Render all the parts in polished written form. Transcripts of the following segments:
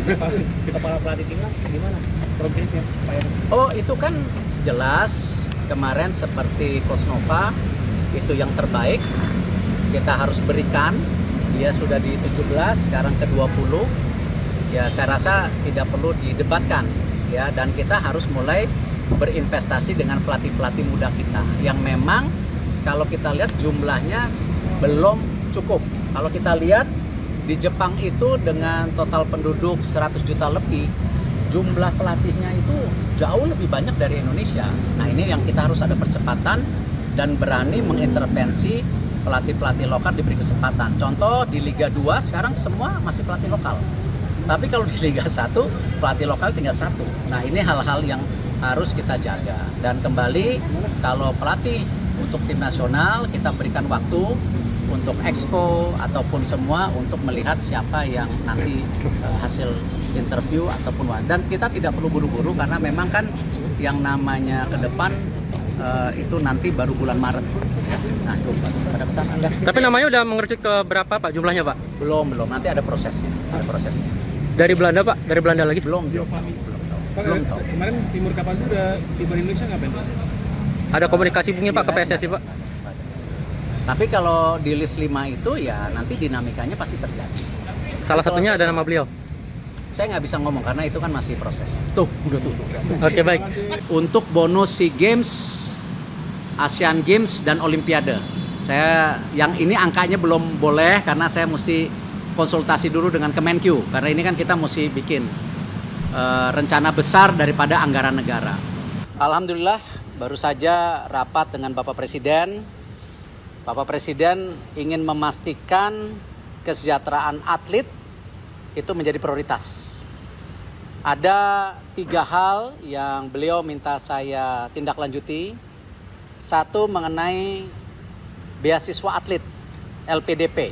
Kepala pelatih timnas gimana progresnya Pak Eri? Oh, itu kan jelas kemarin seperti Coach Nova itu yang terbaik kita harus berikan. Dia sudah di 17, sekarang ke 20. Ya saya rasa tidak perlu didebatkan ya, dan kita harus mulai berinvestasi dengan pelatih-pelatih muda kita yang memang kalau kita lihat jumlahnya belum cukup. Kalau kita lihat di Jepang itu dengan total penduduk 100 juta lebih, jumlah pelatihnya itu jauh lebih banyak dari Indonesia. Nah ini yang kita harus ada percepatan dan berani mengintervensi pelatih-pelatih lokal, diberi kesempatan. Contoh di Liga 2 sekarang semua masih pelatih lokal. Tapi kalau di Liga 1 pelatih lokal tinggal satu. Nah ini hal-hal yang harus kita jaga. Dan kembali kalau pelatih untuk tim nasional kita berikan waktu untuk exco ataupun semua untuk melihat siapa yang nanti hasil interview ataupun dan kita tidak perlu buru-buru karena memang kan yang namanya ke depan itu nanti baru bulan Maret. Nah, itu ada pesan Anda. Tapi namanya udah mengerucut ke berapa Pak jumlahnya Pak? Belum, nanti ada prosesnya. Dari Belanda Pak? Dari Belanda lagi? Belum tahu. Kemarin Timur Kapan itu udah tiba di Indonesia ngapain Pak? Ada komunikasi mungkin Pak ke PSSI Pak? Tapi kalau di list 5 itu ya nanti dinamikanya pasti terjadi. Salah satunya ada nama beliau. Saya nggak bisa ngomong karena itu kan masih proses. Tuh, udah tuh. Oke, baik. Untuk bonus SEA Games, Asian Games dan Olimpiade. Saya yang ini angkanya belum boleh karena saya mesti konsultasi dulu dengan Kemenkyu karena ini kan kita mesti bikin rencana besar daripada anggaran negara. Alhamdulillah baru saja rapat dengan Bapak Presiden. Bapak Presiden ingin memastikan kesejahteraan atlet itu menjadi prioritas. Ada 3 hal yang beliau minta saya tindak lanjuti. Satu mengenai beasiswa atlet LPDP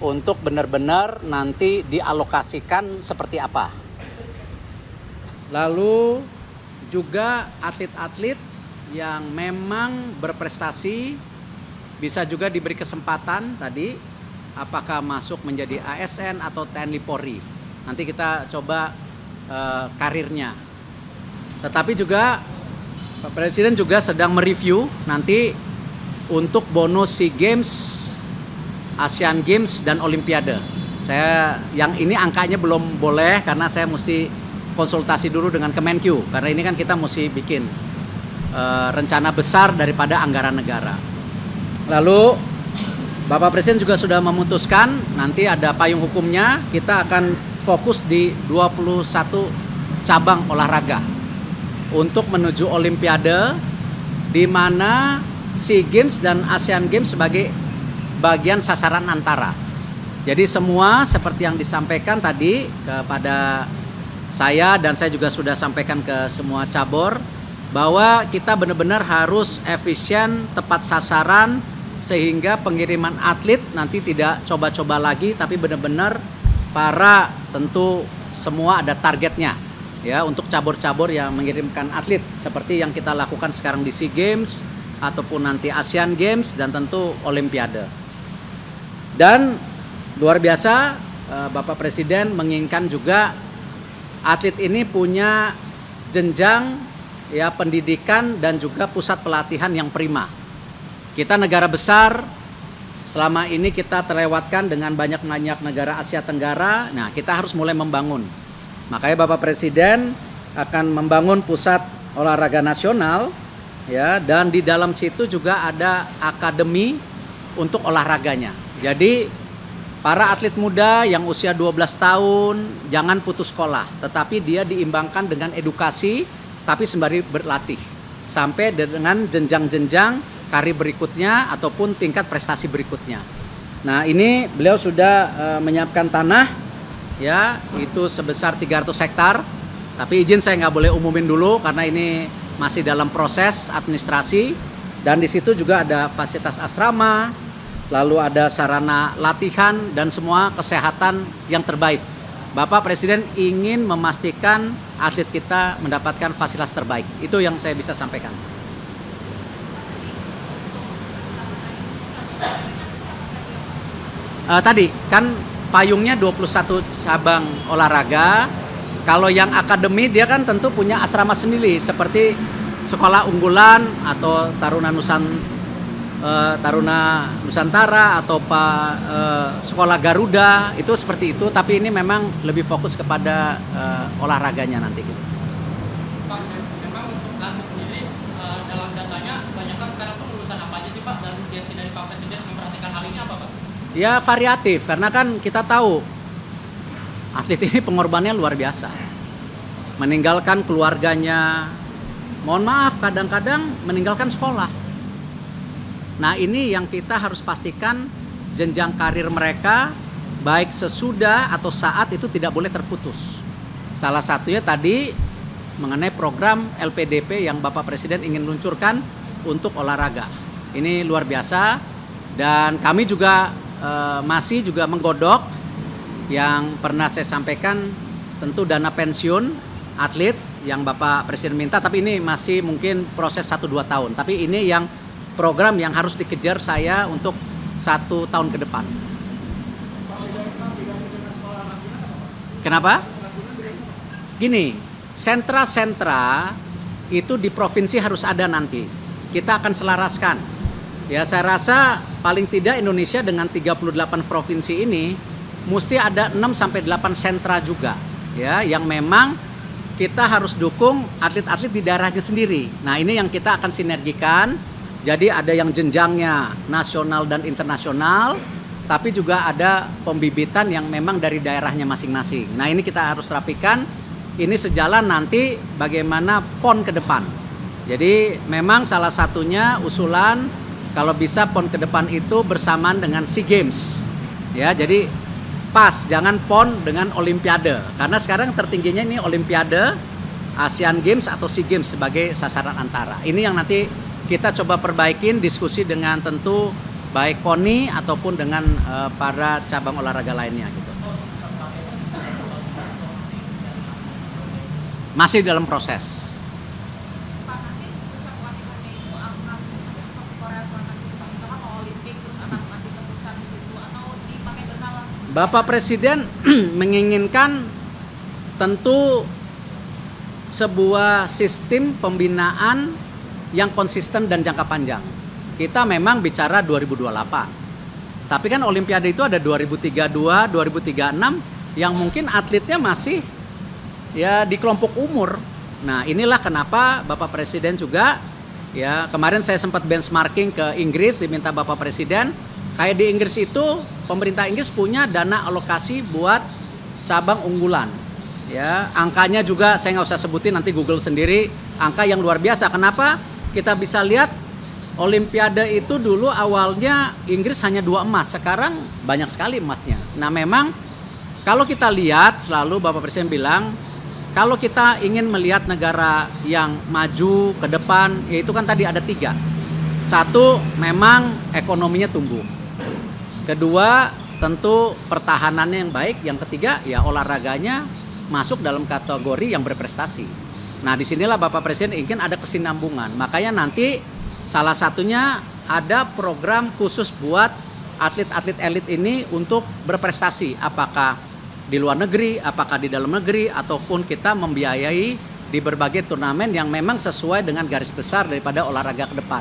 untuk benar-benar nanti dialokasikan seperti apa. Lalu juga atlet-atlet yang memang berprestasi bisa juga diberi kesempatan tadi apakah masuk menjadi ASN atau TNI Polri. Nanti kita coba karirnya. Tetapi juga Pak Presiden juga sedang mereview nanti untuk bonus SEA Games, Asian Games dan Olimpiade. Saya yang ini angkanya belum boleh karena saya mesti konsultasi dulu dengan Kemenkyu karena ini kan kita mesti bikin rencana besar daripada anggaran negara. Lalu Bapak Presiden juga sudah memutuskan nanti ada payung hukumnya, kita akan fokus di 21 cabang olahraga untuk menuju Olimpiade di mana SEA Games dan Asian Games sebagai bagian sasaran antara. Jadi semua seperti yang disampaikan tadi kepada saya dan saya juga sudah sampaikan ke semua cabur bahwa kita benar-benar harus efisien, tepat sasaran sehingga pengiriman atlet nanti tidak coba-coba lagi tapi benar-benar para tentu semua ada targetnya ya untuk cabur-cabur yang mengirimkan atlet seperti yang kita lakukan sekarang di SEA Games ataupun nanti Asian Games dan tentu Olimpiade. Dan luar biasa Bapak Presiden menginginkan juga atlet ini punya jenjang ya pendidikan dan juga pusat pelatihan yang prima. Kita negara besar, selama ini kita terlewatkan dengan banyak-banyak negara Asia Tenggara. Nah, kita harus mulai membangun. Makanya Bapak Presiden akan membangun pusat olahraga nasional ya, dan di dalam situ juga ada akademi untuk olahraganya. Jadi para atlet muda yang usia 12 tahun jangan putus sekolah, tetapi dia diimbangkan dengan edukasi tapi sembari berlatih sampai dengan jenjang-jenjang karir berikutnya ataupun tingkat prestasi berikutnya. Nah, ini beliau sudah menyiapkan tanah ya, itu sebesar 300 hektar. Tapi izin saya nggak boleh umumin dulu karena ini masih dalam proses administrasi dan di situ juga ada fasilitas asrama, lalu ada sarana latihan dan semua kesehatan yang terbaik. Bapak Presiden ingin memastikan atlet kita mendapatkan fasilitas terbaik. Itu yang saya bisa sampaikan. Tadi kan payungnya 21 cabang olahraga. Kalau yang akademi dia kan tentu punya asrama sendiri seperti sekolah unggulan atau Taruna Nusantara atau sekolah Garuda itu seperti itu, tapi ini memang lebih fokus kepada olahraganya nanti gitu. Pak, memang untuk atlet sendiri dalam datanya banyak kan sekarang tuh lulusan apa aja sih Pak, dan urgensi dari Pak Presiden memperhatikan hal ini apa Pak? Ya variatif, karena kan kita tahu atlet ini pengorbanannya luar biasa. Meninggalkan keluarganya, mohon maaf kadang-kadang meninggalkan sekolah. Nah ini yang kita harus pastikan jenjang karir mereka baik sesudah atau saat itu tidak boleh terputus. Salah satunya tadi mengenai program LPDP yang Bapak Presiden ingin luncurkan untuk olahraga. Ini luar biasa dan kami juga masih juga menggodok yang pernah saya sampaikan tentu dana pensiun atlet yang Bapak Presiden minta, tapi ini masih mungkin proses 1-2 tahun. Tapi ini yang program yang harus dikejar saya untuk 1 tahun ke depan. Kenapa? Gini, sentra-sentra itu di provinsi harus ada nanti. Kita akan selaraskan. Ya, saya rasa paling tidak Indonesia dengan 38 provinsi ini mesti ada 6-8 sentra juga. Ya, yang memang kita harus dukung atlet-atlet di daerahnya sendiri. Nah, ini yang kita akan sinergikan. Jadi ada yang jenjangnya nasional dan internasional, tapi juga ada pembibitan yang memang dari daerahnya masing-masing. Nah ini kita harus rapikan, ini sejalan nanti bagaimana PON ke depan. Jadi memang salah satunya usulan kalau bisa PON ke depan itu bersamaan dengan SEA Games. Ya, jadi pas, jangan PON dengan Olimpiade. Karena sekarang tertingginya ini Olimpiade, Asian Games atau SEA Games sebagai sasaran antara. Ini yang nanti kita coba perbaikin diskusi dengan tentu baik KONI ataupun dengan para cabang olahraga lainnya gitu. Masih dalam proses. Pak, nanti pusat pelatihannya itu akan seperti Korea Selatan gitu Pak, misalkan mau Olimpik terus akan nanti terpusat di situ atau dipakai berkala? Bapak Presiden menginginkan tentu sebuah sistem pembinaan yang konsisten dan jangka panjang. Kita memang bicara 2028. Tapi kan Olimpiade itu ada 2032, 2036 yang mungkin atletnya masih ya di kelompok umur. Nah, inilah kenapa Bapak Presiden juga ya kemarin saya sempat benchmarking ke Inggris, diminta Bapak Presiden, kayak di Inggris itu pemerintah Inggris punya dana alokasi buat cabang unggulan. Ya, angkanya juga saya nggak usah sebutin, nanti Google sendiri, angka yang luar biasa. Kenapa? Kita bisa lihat Olimpiade itu dulu awalnya Inggris hanya 2 emas, sekarang banyak sekali emasnya. Nah memang kalau kita lihat selalu Bapak Presiden bilang kalau kita ingin melihat negara yang maju ke depan, yaitu kan tadi ada 3. 1, memang ekonominya tumbuh. Kedua, tentu pertahanannya yang baik. Yang ketiga, ya olahraganya masuk dalam kategori yang berprestasi. Nah disinilah Bapak Presiden ingin ada kesinambungan. Makanya nanti salah satunya ada program khusus buat atlet-atlet elit ini untuk berprestasi. Apakah di luar negeri, apakah di dalam negeri, ataupun kita membiayai di berbagai turnamen yang memang sesuai dengan garis besar daripada olahraga ke depan.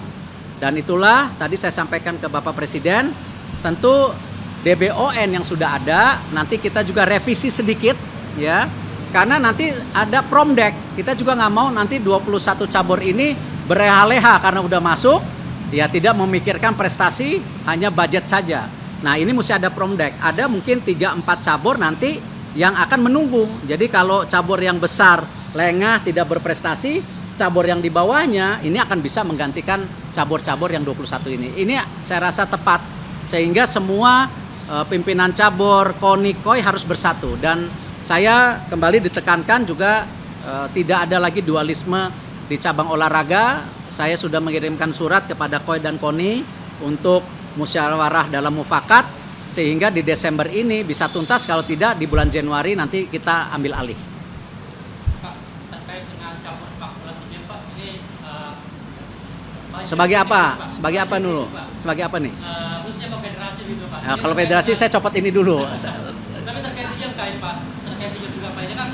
Dan itulah tadi saya sampaikan ke Bapak Presiden, tentu DBON yang sudah ada, nanti kita juga revisi sedikit ya. Karena nanti ada promdek, kita juga nggak mau nanti 21 cabur ini berleha-leha karena udah masuk, ya tidak memikirkan prestasi, hanya budget saja. Nah ini mesti ada promdek, ada mungkin 3-4 cabur nanti yang akan menunggu. Jadi kalau cabur yang besar, lengah, tidak berprestasi, cabur yang di bawahnya ini akan bisa menggantikan cabur-cabur yang 21 ini. Ini saya rasa tepat, sehingga semua pimpinan cabur, KONI, KOI harus bersatu. Dan saya kembali ditekankan juga tidak ada lagi dualisme di cabang olahraga. Saya sudah mengirimkan surat kepada KOI dan KONI untuk musyawarah dalam mufakat sehingga di Desember ini bisa tuntas, kalau tidak di bulan Januari nanti kita ambil alih. Pak, terkait dengan cabur sepak bola SEA Games Pak, ini sebagai apa? Sebagai apa dulu? Sebagai apa nih? khususnya ke federasi gitu Pak. Nah, kalau federasi saya copot ini dulu. dinamika ini Pak terkait SEA Games juga Pak, ini kan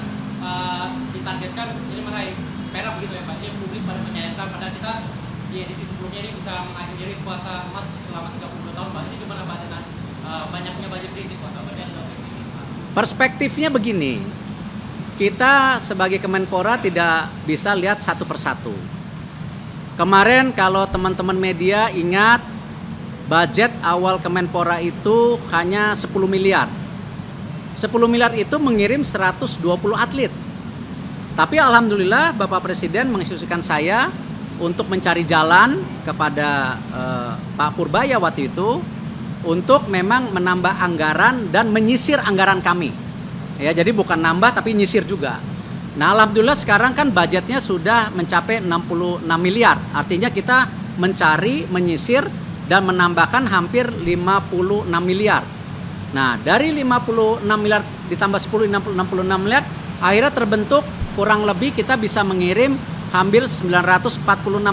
ditargetkan ini meraih perak begitu ya Pak, ini publik pada menyayangkan padahal kita di edisi sebelumnya ini bisa mengakhiri puasa emas selama 32 tahun Pak, ini gimana Pak dengan banyaknya budget kritis Pak, kabarnya ada pesimis Pak? Perspektifnya begini, kita sebagai Kemenpora tidak bisa lihat satu persatu. Kemarin kalau teman-teman media ingat, budget awal Kemenpora itu hanya 10 miliar. 10 miliar itu mengirim 120 atlet. Tapi alhamdulillah Bapak Presiden menginstruksikan saya untuk mencari jalan kepada Pak Purbaya waktu itu untuk memang menambah anggaran dan menyisir anggaran kami. Ya, jadi bukan nambah tapi nyisir juga. Nah, alhamdulillah sekarang kan budgetnya sudah mencapai 66 miliar. Artinya kita mencari, menyisir dan menambahkan hampir 56 miliar. Nah, dari 56 miliar ditambah 10, 66 miliar, akhirnya terbentuk kurang lebih kita bisa mengirim hampir 946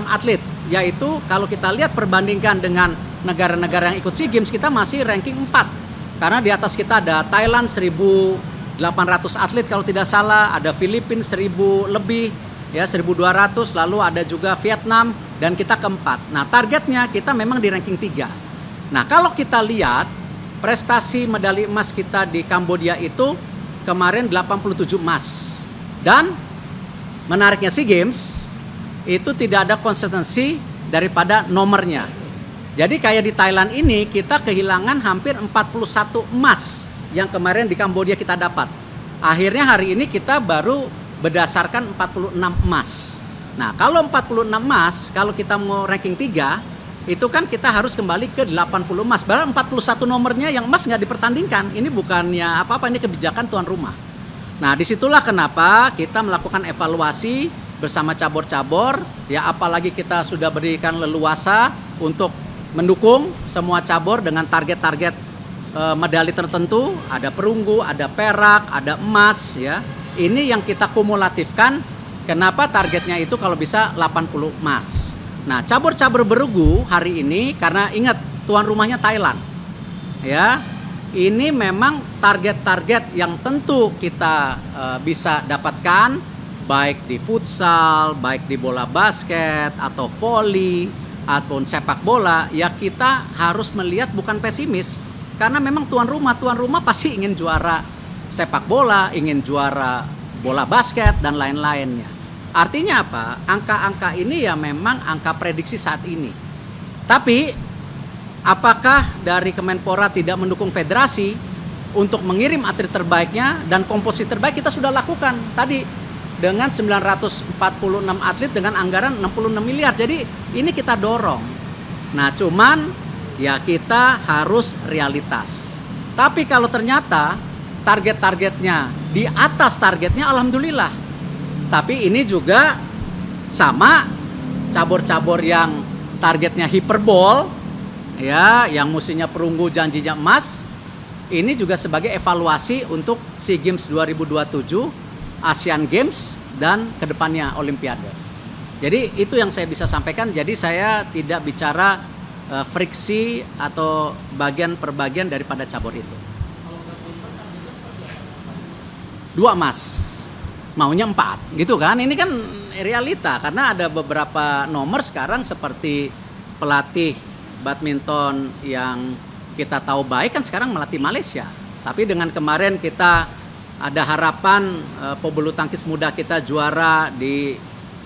atlet. Yaitu kalau kita lihat perbandingkan dengan negara-negara yang ikut SEA Games, kita masih ranking 4. Karena di atas kita ada Thailand 1.800 atlet kalau tidak salah, ada Filipina 1.000 lebih, ya 1.200, lalu ada juga Vietnam, dan kita keempat. Nah, targetnya kita memang di ranking 3. Nah, kalau kita lihat prestasi medali emas kita di Kambodia itu kemarin 87 emas. Dan menariknya SEA Games itu tidak ada konsistensi daripada nomornya. Jadi kayak di Thailand ini kita kehilangan hampir 41 emas yang kemarin di Kambodia kita dapat. Akhirnya hari ini kita baru berdasarkan 46 emas. Nah, kalau 46 emas, kalau kita mau ranking 3, itu kan kita harus kembali ke 80 emas. Padahal 41 nomornya yang emas nggak dipertandingkan. Ini bukannya apa-apa, ini kebijakan tuan rumah. Nah, disitulah kenapa kita melakukan evaluasi bersama cabur-cabur. Ya, apalagi kita sudah berikan leluasa untuk mendukung semua cabur dengan target-target medali tertentu, ada perunggu, ada perak, ada emas, ya. Ini yang kita kumulatifkan. Kenapa targetnya itu kalau bisa 80 emas. Nah, cabur-cabur bergu hari ini karena ingat tuan rumahnya Thailand. Ya. Ini memang target-target yang tentu kita bisa dapatkan baik di futsal, baik di bola basket atau voli ataupun sepak bola, ya kita harus melihat bukan pesimis. Karena memang tuan rumah pasti ingin juara sepak bola, ingin juara bola basket dan lain-lainnya. Artinya apa? Angka-angka ini ya memang angka prediksi saat ini. Tapi apakah dari Kemenpora tidak mendukung federasi untuk mengirim atlet terbaiknya dan komposisi terbaik kita sudah lakukan tadi dengan 946 atlet dengan anggaran 66 miliar. Jadi ini kita dorong. Nah, cuman ya kita harus realitas. Tapi kalau ternyata target-targetnya di atas targetnya, alhamdulillah. Tapi ini juga sama cabur-cabur yang targetnya hiperbol, ya, yang mestinya perunggu janjinya emas. Ini juga sebagai evaluasi untuk SEA Games 2027, Asian Games, dan kedepannya Olimpiade. Jadi itu yang saya bisa sampaikan. Jadi saya tidak bicara friksi atau bagian per bagian daripada cabur itu. 2 emas, maunya 4, gitu kan? Ini kan realita karena ada beberapa nomor sekarang seperti pelatih badminton yang kita tahu baik kan sekarang melatih Malaysia. Tapi dengan kemarin kita ada harapan pebulu tangkis muda kita juara di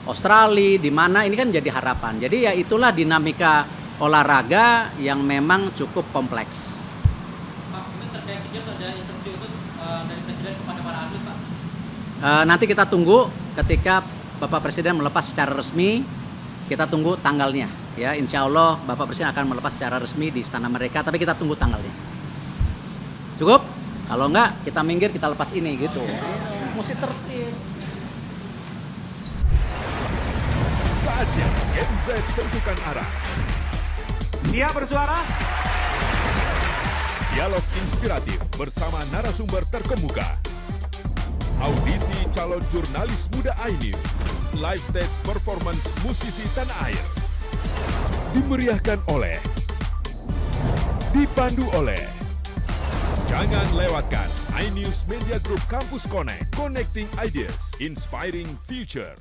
Australia, di mana ini kan jadi harapan. Jadi ya itulah dinamika olahraga yang memang cukup kompleks. Pak, mungkin terkait SEA Games ada instruksi khusus dari Presiden kepada para atlet, Pak? Nanti kita tunggu ketika Bapak Presiden melepas secara resmi, kita tunggu tanggalnya. Ya, insya Allah Bapak Presiden akan melepas secara resmi di Istana Merdeka, tapi kita tunggu tanggalnya. Cukup? Kalau enggak, kita minggir, kita lepas ini gitu. Mesti tertib. Saatnya Gen Z tentukan arah. Siap bersuara? Dialog inspiratif bersama narasumber terkemuka. Audisi calon jurnalis muda iNews. Live stage performance musisi tanah air. Dimeriahkan oleh, dipandu oleh. Jangan lewatkan iNews Media Group Campus Connect, Connecting Ideas, Inspiring Future.